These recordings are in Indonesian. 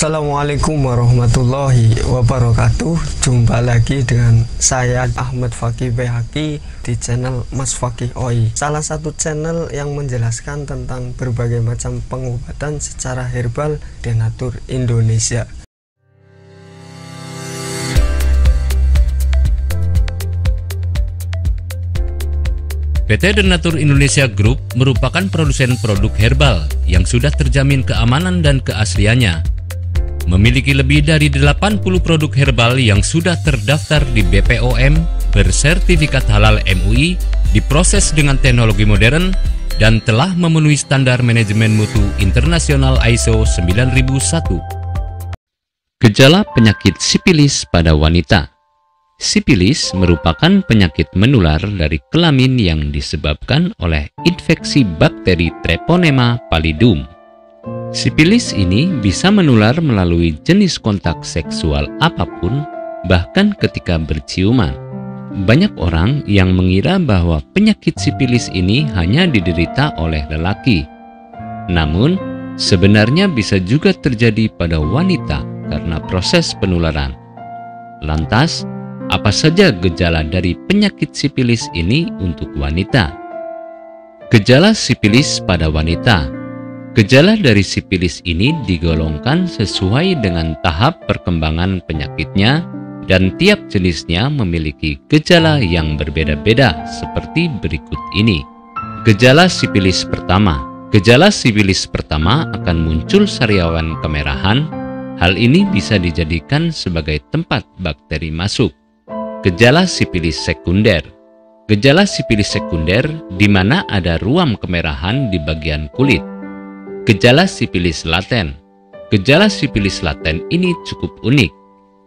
Assalamualaikum warahmatullahi wabarakatuh. Jumpa lagi dengan saya Ahmad Fakih Behaki di channel Mas Fakih OI, salah satu channel yang menjelaskan tentang berbagai macam pengobatan secara herbal Denatur Indonesia. PT Denatur Indonesia Group merupakan produsen produk herbal yang sudah terjamin keamanan dan keasliannya. Memiliki lebih dari 80 produk herbal yang sudah terdaftar di BPOM, bersertifikat halal MUI, diproses dengan teknologi modern, dan telah memenuhi standar manajemen mutu internasional ISO 9001. Gejala penyakit sipilis pada wanita. Sipilis merupakan penyakit menular dari kelamin yang disebabkan oleh infeksi bakteri Treponema pallidum. Sipilis ini bisa menular melalui jenis kontak seksual apapun, bahkan ketika berciuman. Banyak orang yang mengira bahwa penyakit sipilis ini hanya diderita oleh lelaki. Namun, sebenarnya bisa juga terjadi pada wanita karena proses penularan. Lantas, apa saja gejala dari penyakit sipilis ini untuk wanita? Gejala sipilis pada wanita. Gejala dari sipilis ini digolongkan sesuai dengan tahap perkembangan penyakitnya, dan tiap jenisnya memiliki gejala yang berbeda-beda seperti berikut ini. Gejala sipilis pertama. Gejala sipilis pertama akan muncul sariawan kemerahan. Hal ini bisa dijadikan sebagai tempat bakteri masuk. Gejala sipilis sekunder. Gejala sipilis sekunder di mana ada ruam kemerahan di bagian kulit. Gejala sipilis laten. Gejala sipilis laten ini cukup unik,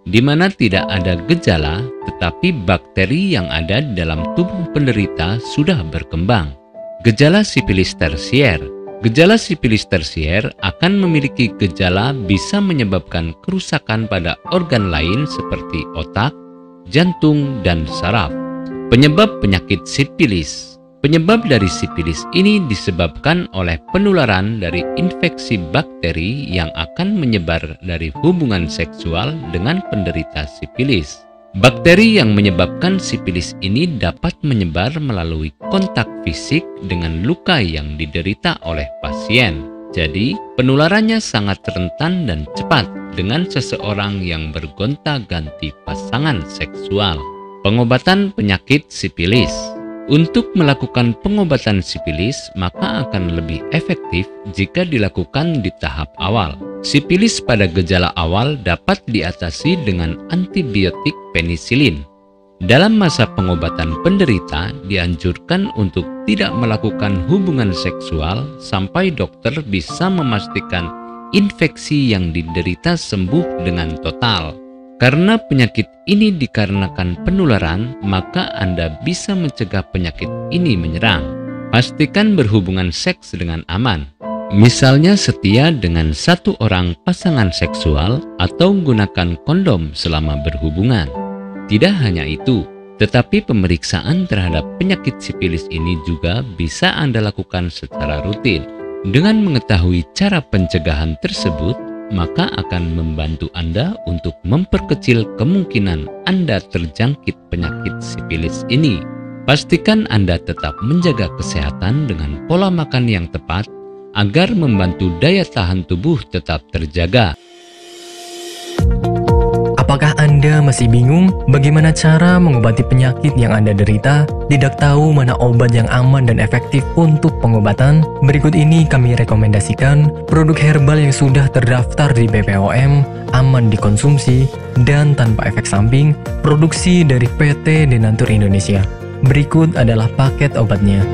di mana tidak ada gejala tetapi bakteri yang ada di dalam tubuh penderita sudah berkembang. Gejala sipilis tersier. Gejala sipilis tersier akan memiliki gejala bisa menyebabkan kerusakan pada organ lain seperti otak, jantung, dan saraf. Penyebab penyakit sipilis. Penyebab dari sipilis ini disebabkan oleh penularan dari infeksi bakteri yang akan menyebar dari hubungan seksual dengan penderita sipilis. Bakteri yang menyebabkan sipilis ini dapat menyebar melalui kontak fisik dengan luka yang diderita oleh pasien. Jadi, penularannya sangat rentan dan cepat dengan seseorang yang bergonta-ganti pasangan seksual. Pengobatan penyakit sipilis. Untuk melakukan pengobatan sipilis, maka akan lebih efektif jika dilakukan di tahap awal. Sipilis pada gejala awal dapat diatasi dengan antibiotik penisilin. Dalam masa pengobatan penderita, dianjurkan untuk tidak melakukan hubungan seksual sampai dokter bisa memastikan infeksi yang diderita sembuh dengan total. Karena penyakit ini dikarenakan penularan, maka Anda bisa mencegah penyakit ini menyerang. Pastikan berhubungan seks dengan aman. Misalnya setia dengan satu orang pasangan seksual atau gunakan kondom selama berhubungan. Tidak hanya itu, tetapi pemeriksaan terhadap penyakit sipilis ini juga bisa Anda lakukan secara rutin. Dengan mengetahui cara pencegahan tersebut, maka akan membantu Anda untuk memperkecil kemungkinan Anda terjangkit penyakit sipilis ini. Pastikan Anda tetap menjaga kesehatan dengan pola makan yang tepat agar membantu daya tahan tubuh tetap terjaga. Apakah Anda masih bingung bagaimana cara mengobati penyakit yang Anda derita? Tidak tahu mana obat yang aman dan efektif untuk pengobatan? Berikut ini kami rekomendasikan produk herbal yang sudah terdaftar di BPOM, aman dikonsumsi, dan tanpa efek samping, produksi dari PT Denatur Indonesia. Berikut adalah paket obatnya.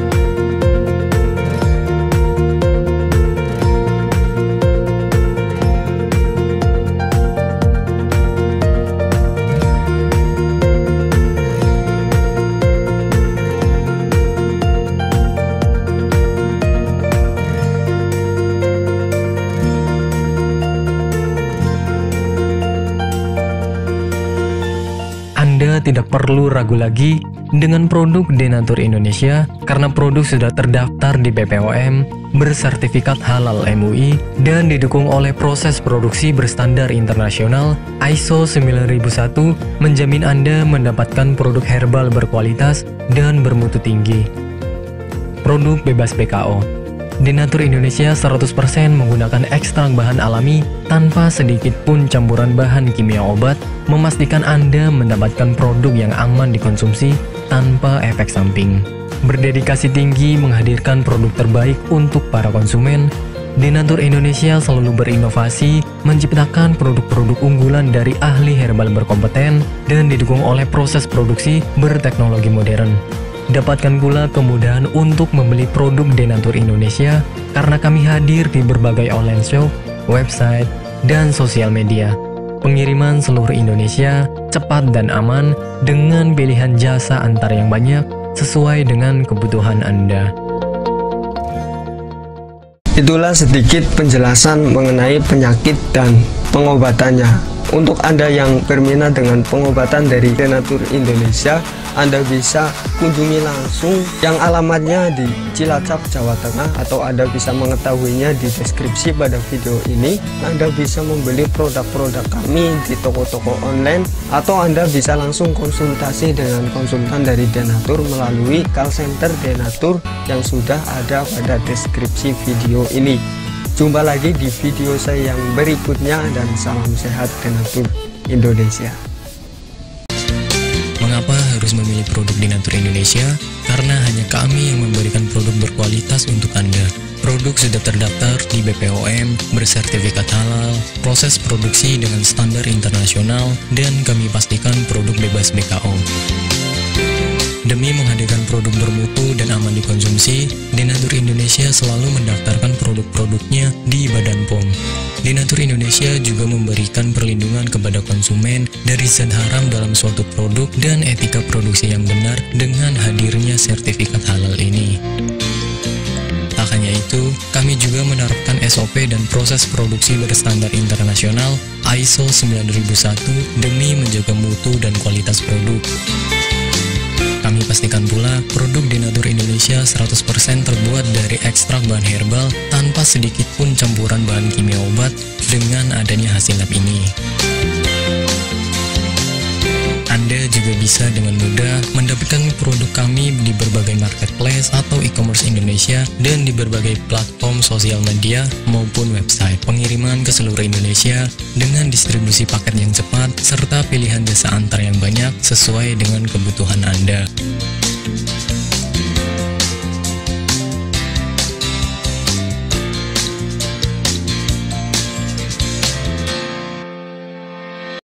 Anda tidak perlu ragu lagi dengan produk Denatur Indonesia karena produk sudah terdaftar di BPOM, bersertifikat halal MUI, dan didukung oleh proses produksi berstandar internasional ISO 9001 menjamin Anda mendapatkan produk herbal berkualitas dan bermutu tinggi. Produk bebas BKO. Denatur Indonesia 100% menggunakan ekstrak bahan alami tanpa sedikit pun campuran bahan kimia obat, memastikan Anda mendapatkan produk yang aman dikonsumsi tanpa efek samping. Berdedikasi tinggi menghadirkan produk terbaik untuk para konsumen, Denatur Indonesia selalu berinovasi, menciptakan produk-produk unggulan dari ahli herbal berkompeten dan didukung oleh proses produksi berteknologi modern. Dapatkan pula kemudahan untuk membeli produk Denatur Indonesia karena kami hadir di berbagai online shop, website, dan sosial media. Pengiriman seluruh Indonesia cepat dan aman dengan pilihan jasa antar yang banyak sesuai dengan kebutuhan Anda. Itulah sedikit penjelasan mengenai penyakit dan pengobatannya. Untuk Anda yang berminat dengan pengobatan dari Denatur Indonesia, Anda bisa kunjungi langsung yang alamatnya di Cilacap, Jawa Tengah, atau Anda bisa mengetahuinya di deskripsi pada video ini. Anda bisa membeli produk-produk kami di toko-toko online, atau Anda bisa langsung konsultasi dengan konsultan dari Denatur melalui call center Denatur yang sudah ada pada deskripsi video ini. Jumpa lagi di video saya yang berikutnya, dan salam sehat Denatur Indonesia. Mengapa harus memilih produk Denatur Indonesia? Karena hanya kami yang memberikan produk berkualitas untuk Anda. Produk sudah terdaftar di BPOM, bersertifikat halal, proses produksi dengan standar internasional, dan kami pastikan produk bebas BKO. Demi menghadirkan produk bermutu dan aman dikonsumsi, Denatur Indonesia selalu mendaftarkan produk-produknya di Badan POM. Denatur Indonesia juga memberikan perlindungan kepada konsumen dari zat haram dalam suatu produk dan etika produksi yang benar dengan hadirnya sertifikat halal ini. Tak hanya itu, kami juga menerapkan SOP dan proses produksi berstandar internasional ISO 9001 demi menjaga mutu dan kualitas produk. Kami pastikan pula produk Denatur Indonesia 100% terbuat dari ekstrak bahan herbal tanpa sedikit pun campuran bahan kimia obat dengan adanya hasil lab ini. Anda juga bisa dengan mudah mendapatkan produk kami di berbagai marketplace atau e-commerce Indonesia dan di berbagai platform sosial media maupun website. Pengiriman ke seluruh Indonesia dengan distribusi paket yang cepat serta pilihan jasa antar yang banyak sesuai dengan kebutuhan Anda.